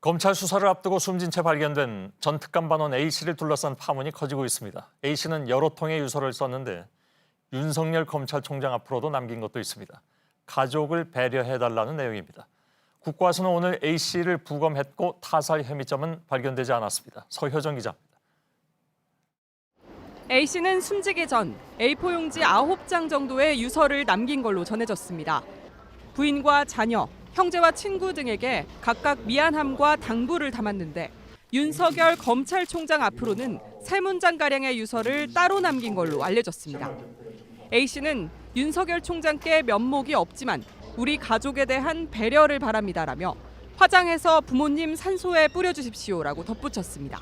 검찰 수사를 앞두고 숨진 채 발견된 전 특감반원 A씨를 둘러싼 파문이 커지고 있습니다. A씨는 여러 통의 유서를 썼는데 윤석열 검찰총장 앞으로도 남긴 것도 있습니다. 가족을 배려해달라는 내용입니다. 국과수는 오늘 A씨를 부검했고 타살 혐의점은 발견되지 않았습니다. 서효정 기자입니다. A씨는 숨지기 전 A4 용지 9장 정도의 유서를 남긴 걸로 전해졌습니다. 부인과 자녀, 형제와 친구 등에게 각각 미안함과 당부를 담았는데 윤석열 검찰총장 앞으로는 3문장가량의 유서를 따로 남긴 걸로 알려졌습니다. A씨는 윤석열 총장께 면목이 없지만 우리 가족에 대한 배려를 바랍니다라며 화장해서 부모님 산소에 뿌려주십시오라고 덧붙였습니다.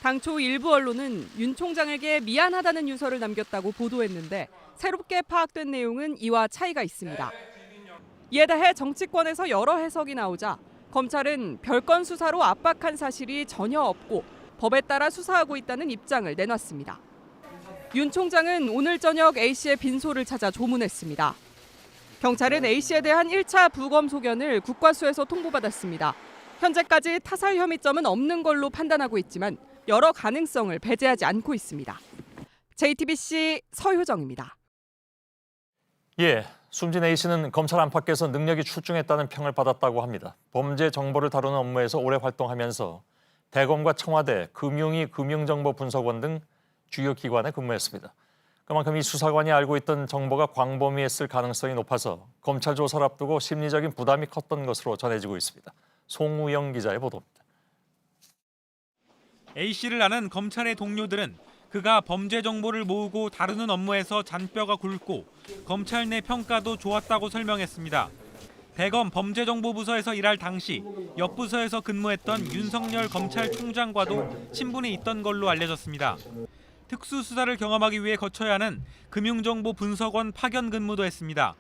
당초 일부 언론은 윤 총장에게 미안하다는 유서를 남겼다고 보도했는데 새롭게 파악된 내용은 이와 차이가 있습니다. 이에 대해 정치권에서 여러 해석이 나오자 검찰은 별건 수사로 압박한 사실이 전혀 없고 법에 따라 수사하고 있다는 입장을 내놨습니다. 윤 총장은 오늘 저녁 A씨의 빈소를 찾아 조문했습니다. 경찰은 A씨에 대한 1차 부검 소견을 국과수에서 통보받았습니다. 현재까지 타살 혐의점은 없는 걸로 판단하고 있지만 여러 가능성을 배제하지 않고 있습니다. JTBC 서효정입니다. 숨진 A씨는 검찰 안팎에서 능력이 출중했다는 평을 받았다고 합니다. 범죄 정보를 다루는 업무에서 오래 활동하면서 대검과 청와대, 금융위 금융정보분석원 등 주요 기관에 근무했습니다. 그만큼 이 수사관이 알고 있던 정보가 광범위했을 가능성이 높아서 검찰 조사를 앞두고 심리적인 부담이 컸던 것으로 전해지고 있습니다. 송우영 기자의 보도입니다. A씨를 아는 검찰의 동료들은 그가 범죄 정보를 모으고 다루는 업무에서 잔뼈가 굵고 검찰 내 평가도 좋았다고 설명했습니다. 대검 범죄정보부서에서 일할 당시 옆 부서에서 근무했던 윤석열 검찰총장과도 친분이 있던 걸로 알려졌습니다. 특수수사를 경험하기 위해 거쳐야 하는 금융정보분석원 파견 근무도 했습니다.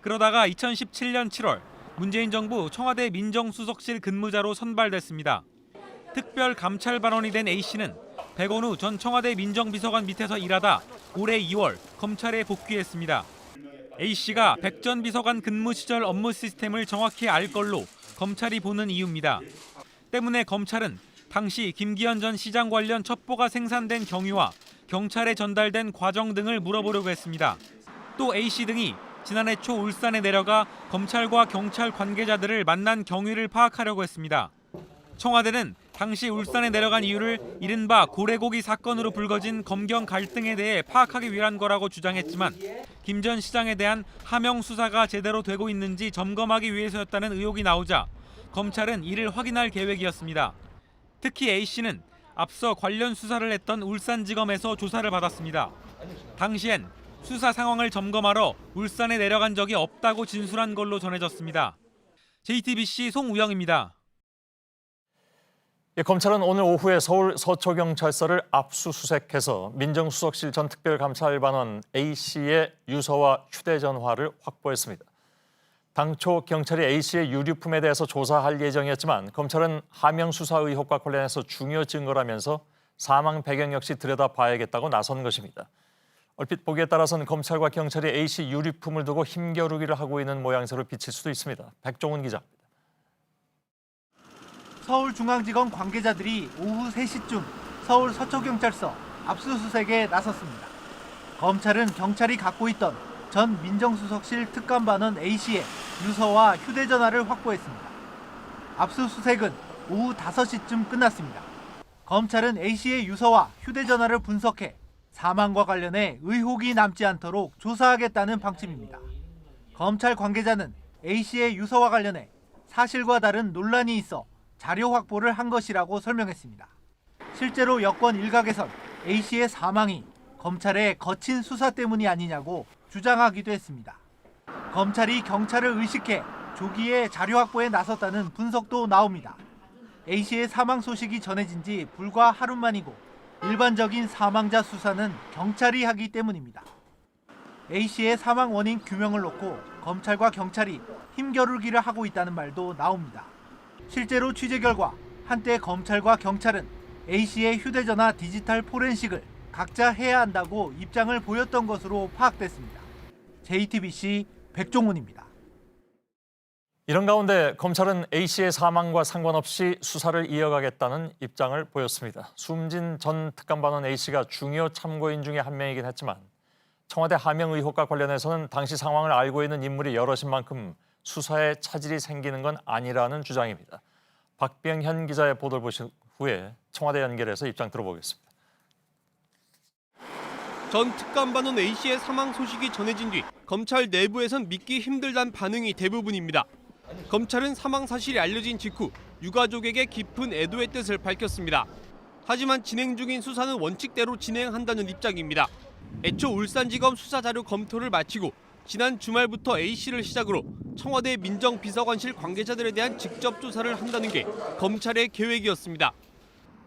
그러다가 2017년 7월 문재인 정부 청와대 민정수석실 근무자로 선발됐습니다. 특별감찰반원이 된 A씨는 백원우 전 청와대 민정비서관 밑에서 일하다 올해 2월 검찰에 복귀했습니다. A씨가 백 전 비서관 근무 시절 업무 시스템을 정확히 알 걸로 검찰이 보는 이유입니다. 때문에 검찰은 당시 김기현 전 시장 관련 첩보가 생산된 경위와 경찰에 전달된 과정 등을 물어보려고 했습니다. 또 A씨 등이 지난해 초 울산에 내려가 검찰과 경찰 관계자들을 만난 경위를 파악하려고 했습니다. 청와대는 당시 울산에 내려간 이유를 이른바 고래고기 사건으로 불거진 검경 갈등에 대해 파악하기 위한 거라고 주장했지만 김 전 시장에 대한 하명 수사가 제대로 되고 있는지 점검하기 위해서였다는 의혹이 나오자 검찰은 이를 확인할 계획이었습니다. 특히 A씨는 앞서 관련 수사를 했던 울산지검에서 조사를 받았습니다. 당시엔 수사 상황을 점검하러 울산에 내려간 적이 없다고 진술한 걸로 전해졌습니다. JTBC 송우영입니다. 검찰은 오늘 오후에 서울 서초경찰서를 압수수색해서 민정수석실 전 특별감찰반원 A씨의 유서와 휴대전화를 확보했습니다. 당초 경찰이 A씨의 유류품에 대해서 조사할 예정이었지만 검찰은 하명 수사 의혹과 관련해서 중요 증거라면서 사망 배경 역시 들여다봐야겠다고 나선 것입니다. 얼핏 보기에 따라서는 검찰과 경찰이 A씨 유류품을 두고 힘겨루기를 하고 있는 모양새로 비칠 수도 있습니다. 백종훈 기자입니다. 서울중앙지검 관계자들이 오후 3시쯤 서울 서초경찰서 압수수색에 나섰습니다. 검찰은 경찰이 갖고 있던 전 민정수석실 특감반원 A씨의 유서와 휴대전화를 확보했습니다. 압수수색은 오후 5시쯤 끝났습니다. 검찰은 A씨의 유서와 휴대전화를 분석해 사망과 관련해 의혹이 남지 않도록 조사하겠다는 방침입니다. 검찰 관계자는 A씨의 유서와 관련해 사실과 다른 논란이 있어 자료 확보를 한 것이라고 설명했습니다. 실제로 여권 일각에선 A씨의 사망이 검찰의 거친 수사 때문이 아니냐고 주장하기도 했습니다. 검찰이 경찰을 의식해 조기에 자료 확보에 나섰다는 분석도 나옵니다. A씨의 사망 소식이 전해진 지 불과 하루 만이고 일반적인 사망자 수사는 경찰이 하기 때문입니다. A씨의 사망 원인 규명을 놓고 검찰과 경찰이 힘겨루기를 하고 있다는 말도 나옵니다. 실제로 취재 결과 한때 검찰과 경찰은 A씨의 휴대전화 디지털 포렌식을 각자 해야 한다고 입장을 보였던 것으로 파악됐습니다. JTBC 백종훈입니다. 이런 가운데 검찰은 A씨의 사망과 상관없이 수사를 이어가겠다는 입장을 보였습니다. 숨진 전 특감반원 A씨가 중요 참고인 중에 한 명이긴 했지만 청와대 하명 의혹과 관련해서는 당시 상황을 알고 있는 인물이 여럿인 만큼 수사에 차질이 생기는 건 아니라는 주장입니다. 박병현 기자의 보도를 보신 후에 청와대 연결해서 입장 들어보겠습니다. 전 특감반원 A씨의 사망 소식이 전해진 뒤 검찰 내부에선 믿기 힘들다는 반응이 대부분입니다. 검찰은 사망 사실이 알려진 직후 유가족에게 깊은 애도의 뜻을 밝혔습니다. 하지만 진행 중인 수사는 원칙대로 진행한다는 입장입니다. 애초 울산지검 수사자료 검토를 마치고 지난 주말부터 A씨를 시작으로 청와대 민정비서관실 관계자들에 대한 직접 조사를 한다는 게 검찰의 계획이었습니다.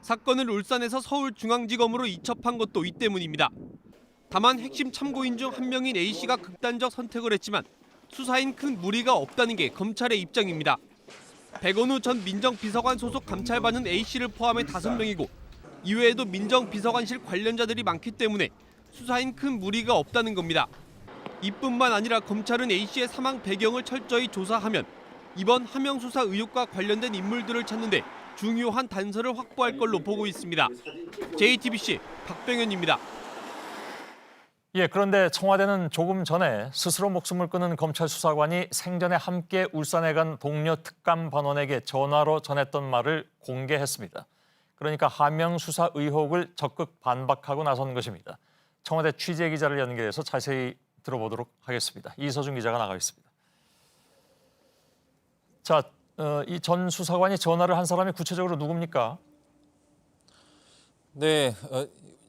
사건을 울산에서 서울중앙지검으로 이첩한 것도 이 때문입니다. 다만 핵심 참고인 중 한 명인 A씨가 극단적 선택을 했지만 수사엔 큰 무리가 없다는 게 검찰의 입장입니다. 백원우 전 민정비서관 소속 감찰반은 A씨를 포함해 5명이고 이외에도 민정비서관실 관련자들이 많기 때문에 수사엔 큰 무리가 없다는 겁니다. 이뿐만 아니라 검찰은 A씨의 사망 배경을 철저히 조사하면 이번 하명 수사 의혹과 관련된 인물들을 찾는데 중요한 단서를 확보할 걸로 보고 있습니다. JTBC 박병현입니다. 예, 그런데 청와대는 조금 전에 스스로 목숨을 끊은 검찰 수사관이 생전에 함께 울산에 간 동료 특감반원에게 전화로 전했던 말을 공개했습니다. 그러니까 하명 수사 의혹을 적극 반박하고 나선 것입니다. 청와대 취재기자를 연결해서 자세히 들어보도록 하겠습니다. 이서준 기자가 나가 있습니다. 자, 이 전 수사관이 전화를 한 사람이 구체적으로 누굽니까? 네,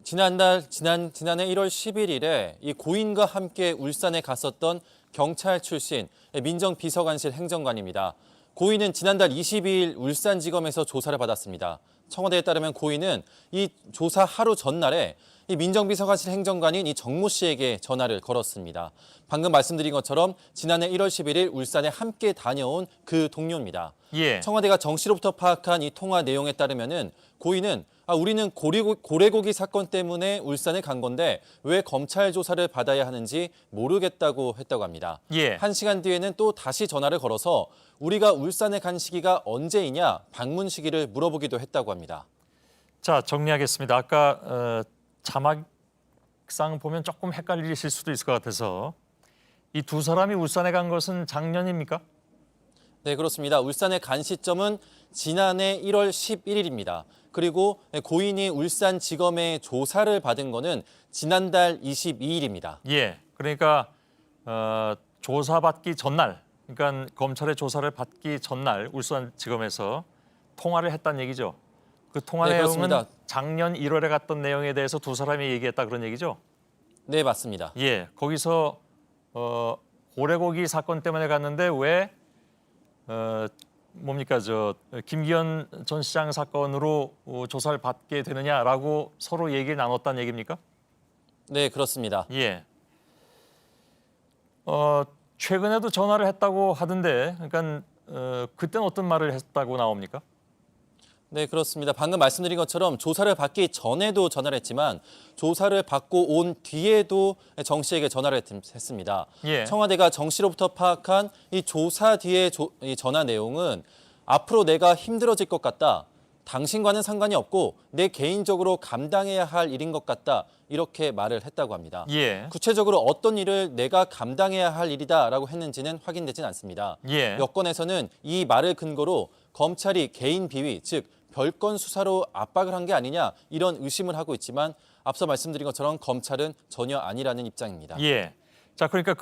지난해 1월 11일에 이 고인과 함께 울산에 갔었던 경찰 출신 민정비서관실 행정관입니다. 고인은 지난달 22일 울산지검에서 조사를 받았습니다. 청와대에 따르면 고인은 이 조사 하루 전날에 이 민정비서관실 행정관인 이 정모 씨에게 전화를 걸었습니다. 방금 말씀드린 것처럼 지난해 1월 11일 울산에 함께 다녀온 그 동료입니다. 예. 청와대가 정 씨로부터 파악한 이 통화 내용에 따르면은 고인은 우리는 고래고기 사건 때문에 울산에 간 건데 왜 검찰 조사를 받아야 하는지 모르겠다고 했다고 합니다. 예. 1시간 뒤에는 또 다시 전화를 걸어서 우리가 울산에 간 시기가 언제이냐 방문 시기를 물어보기도 했다고 합니다. 자, 정리하겠습니다. 아까 자막상 보면 조금 헷갈리실 수도 있을 것 같아서 이 두 사람이 울산에 간 것은 작년입니까? 네, 그렇습니다. 울산에 간 시점은 지난해 1월 11일입니다. 그리고 고인이 울산지검에 조사를 받은 거는 지난달 22일입니다. 예, 그러니까 조사받기 전날, 그러니까 검찰의 조사를 받기 전날 울산지검에서 통화를 했다는 얘기죠. 그 통화 네, 내용은 그렇습니다. 작년 1월에 갔던 내용에 대해서 두 사람이 얘기했다 그런 얘기죠? 네, 맞습니다. 예, 거기서 고래고기 사건 때문에 갔는데 왜 뭡니까 김기현 전 시장 사건으로 조사를 받게 되느냐라고 서로 얘기를 나눴다는 얘기입니까? 네, 그렇습니다. 예. 최근에도 전화를 했다고 하던데, 그러니까 그때는 어떤 말을 했다고 나옵니까? 네, 그렇습니다. 방금 말씀드린 것처럼 조사를 받기 전에도 전화를 했지만 조사를 받고 온 뒤에도 정 씨에게 전화를 했습니다. 예. 청와대가 정 씨로부터 파악한 이 조사 뒤의 이 전화 내용은 앞으로 내가 힘들어질 것 같다. 당신과는 상관이 없고 내 개인적으로 감당해야 할 일인 것 같다. 이렇게 말을 했다고 합니다. 예. 구체적으로 어떤 일을 내가 감당해야 할 일이다라고 했는지는 확인되진 않습니다. 예. 여권에서는 이 말을 근거로 검찰이 개인 비위, 즉 별건 수사로 압박을 한 게 아니냐 이런 의심을 하고 있지만 앞서 말씀드린 것처럼 검찰은 전혀 아니라는 입장입니다. 예. 자, 그러니까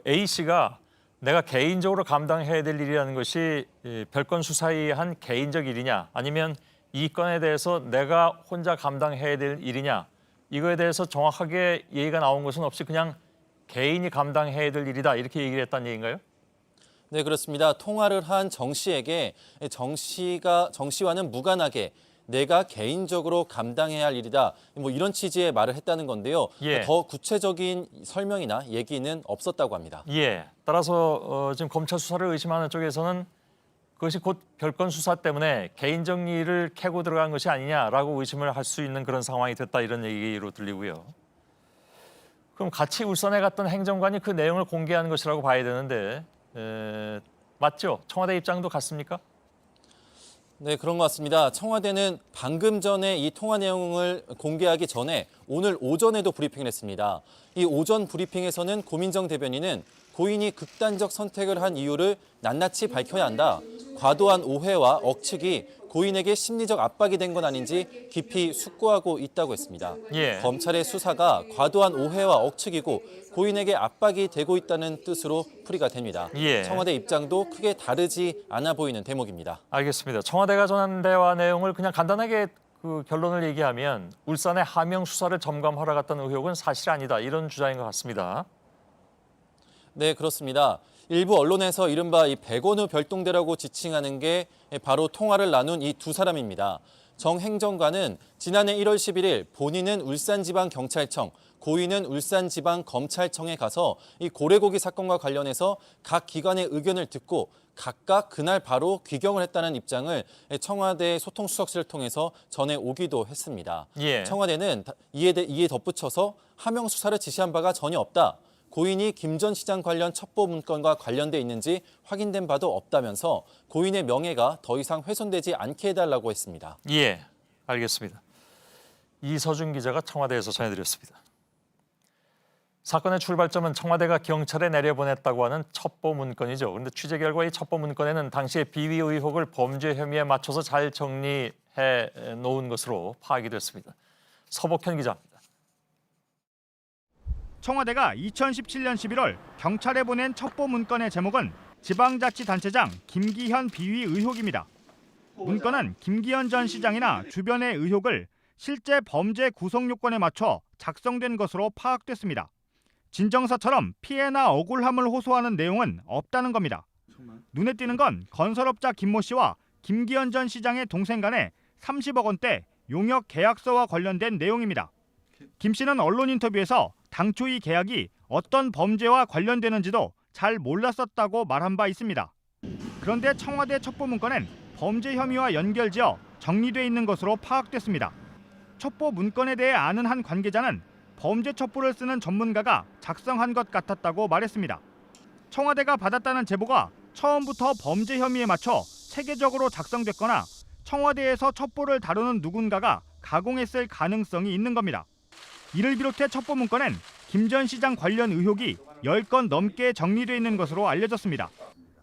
A 씨가 내가 개인적으로 감당해야 될 일이라는 것이 별건 수사에 한 개인적 일이냐 아니면 이 건에 대해서 내가 혼자 감당해야 될 일이냐 이거에 대해서 정확하게 얘기가 나온 것은 없이 그냥 개인이 감당해야 될 일이다 이렇게 얘기를 했다는 얘기인가요? 네, 그렇습니다. 통화를 한 정 씨에게 정 씨와는 무관하게 내가 개인적으로 감당해야 할 일이다. 뭐 이런 취지의 말을 했다는 건데요. 예. 더 구체적인 설명이나 얘기는 없었다고 합니다. 예. 따라서 지금 검찰 수사를 의심하는 쪽에서는 그것이 곧 별건 수사 때문에 개인적 일을 캐고 들어간 것이 아니냐라고 의심을 할 수 있는 그런 상황이 됐다 이런 얘기로 들리고요. 그럼 같이 울산에 갔던 행정관이 그 내용을 공개한 것이라고 봐야 되는데 맞죠? 청와대 입장도 같습니까? 네, 그런 것 같습니다. 청와대는 방금 전에 이 통화 내용을 공개하기 전에 오늘 오전에도 브리핑을 했습니다. 이 오전 브리핑에서는 고민정 대변인은 고인이 극단적 선택을 한 이유를 낱낱이 밝혀야 한다. 과도한 오해와 억측이 고인에게 심리적 압박이 된 건 아닌지 깊이 숙고하고 있다고 했습니다. 예. 검찰의 수사가 과도한 오해와 억측이고 고인에게 압박이 되고 있다는 뜻으로 풀이가 됩니다. 예. 청와대 입장도 크게 다르지 않아 보이는 대목입니다. 알겠습니다. 청와대가 전한 대화 내용을 그냥 간단하게 그 결론을 얘기하면 울산의 하명 수사를 점검하러 갔던 의혹은 사실 아니다. 이런 주장인 것 같습니다. 네, 그렇습니다. 일부 언론에서 이른바 이 백원우 별동대라고 지칭하는 게 바로 통화를 나눈 이 두 사람입니다. 정 행정관은 지난해 1월 11일 본인은 울산지방경찰청, 고인은 울산지방검찰청에 가서 이 고래고기 사건과 관련해서 각 기관의 의견을 듣고 각각 그날 바로 귀경을 했다는 입장을 청와대 소통수석실을 통해서 전해오기도 했습니다. 예. 청와대는 이에 덧붙여서 하명 수사를 지시한 바가 전혀 없다. 고인이 김 전 시장 관련 첩보 문건과 관련돼 있는지 확인된 바도 없다면서 고인의 명예가 더 이상 훼손되지 않게 해달라고 했습니다. 예, 알겠습니다. 이서준 기자가 청와대에서 전해드렸습니다. 사건의 출발점은 청와대가 경찰에 내려보냈다고 하는 첩보 문건이죠. 그런데 취재 결과 이 첩보 문건에는 당시의 비위 의혹을 범죄 혐의에 맞춰서 잘 정리해 놓은 것으로 파악이 됐습니다. 서복현 기자입니다. 청와대가 2017년 11월 경찰에 보낸 첩보 문건의 제목은 지방자치단체장 김기현 비위 의혹입니다. 문건은 김기현 전 시장이나 주변의 의혹을 실제 범죄 구성 요건에 맞춰 작성된 것으로 파악됐습니다. 진정서처럼 피해나 억울함을 호소하는 내용은 없다는 겁니다. 눈에 띄는 건 건설업자 김모 씨와 김기현 전 시장의 동생 간의 30억 원대 용역 계약서와 관련된 내용입니다. 김 씨는 언론 인터뷰에서 당초 이 계약이 어떤 범죄와 관련되는지도 잘 몰랐었다고 말한 바 있습니다. 그런데 청와대 첩보 문건엔 범죄 혐의와 연결지어 정리돼 있는 것으로 파악됐습니다. 첩보 문건에 대해 아는 한 관계자는 범죄 첩보를 쓰는 전문가가 작성한 것 같았다고 말했습니다. 청와대가 받았다는 제보가 처음부터 범죄 혐의에 맞춰 체계적으로 작성됐거나 청와대에서 첩보를 다루는 누군가가 가공했을 가능성이 있는 겁니다. 이를 비롯해 첩보 문건엔 김 전 시장 관련 의혹이 10건 넘게 정리되어 있는 것으로 알려졌습니다.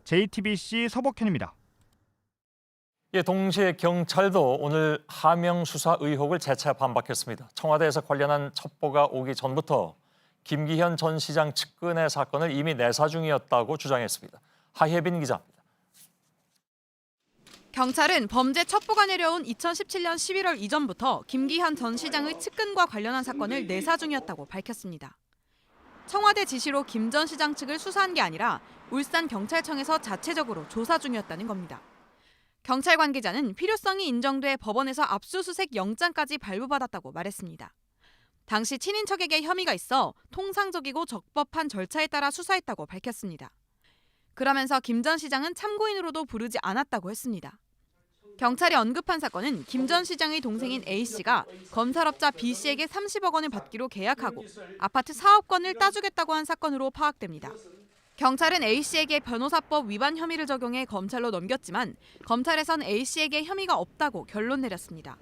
JTBC 서복현입니다. 예, 동시에 경찰도 오늘 하명 수사 의혹을 재차 반박했습니다. 청와대에서 관련한 첩보가 오기 전부터 김기현 전 시장 측근의 사건을 이미 내사 중이었다고 주장했습니다. 하혜빈 기자입니다. 경찰은 범죄 첩보가 내려온 2017년 11월 이전부터 김기현 전 시장의 측근과 관련한 사건을 내사 중이었다고 밝혔습니다. 청와대 지시로 김 전 시장 측을 수사한 게 아니라 울산경찰청에서 자체적으로 조사 중이었다는 겁니다. 경찰 관계자는 필요성이 인정돼 법원에서 압수수색 영장까지 발부받았다고 말했습니다. 당시 친인척에게 혐의가 있어 통상적이고 적법한 절차에 따라 수사했다고 밝혔습니다. 그러면서 김 전 시장은 참고인으로도 부르지 않았다고 했습니다. 경찰이 언급한 사건은 김 전 시장의 동생인 A씨가 건설업자 B씨에게 30억 원을 받기로 계약하고 아파트 사업 건을 따주겠다고 한 사건으로 파악됩니다. 경찰은 A씨에게 변호사법 위반 혐의를 적용해 검찰로 넘겼지만 검찰에선 A씨에게 혐의가 없다고 결론 내렸습니다.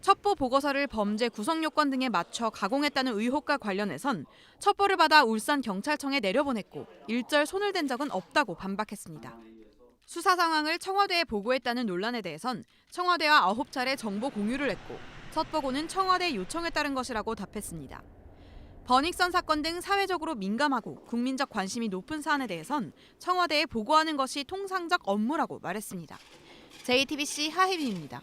첩보 보고서를 범죄 구성 요건 등에 맞춰 가공했다는 의혹과 관련해선 첩보를 받아 울산경찰청에 내려보냈고 일절 손을 댄 적은 없다고 반박했습니다. 수사 상황을 청와대에 보고했다는 논란에 대해선 청와대와 9차례 정보 공유를 했고 첫 보고는 청와대 요청에 따른 것이라고 답했습니다. 버닉선 사건 등 사회적으로 민감하고 국민적 관심이 높은 사안에 대해선 청와대에 보고하는 것이 통상적 업무라고 말했습니다. JTBC 하혜빈입니다.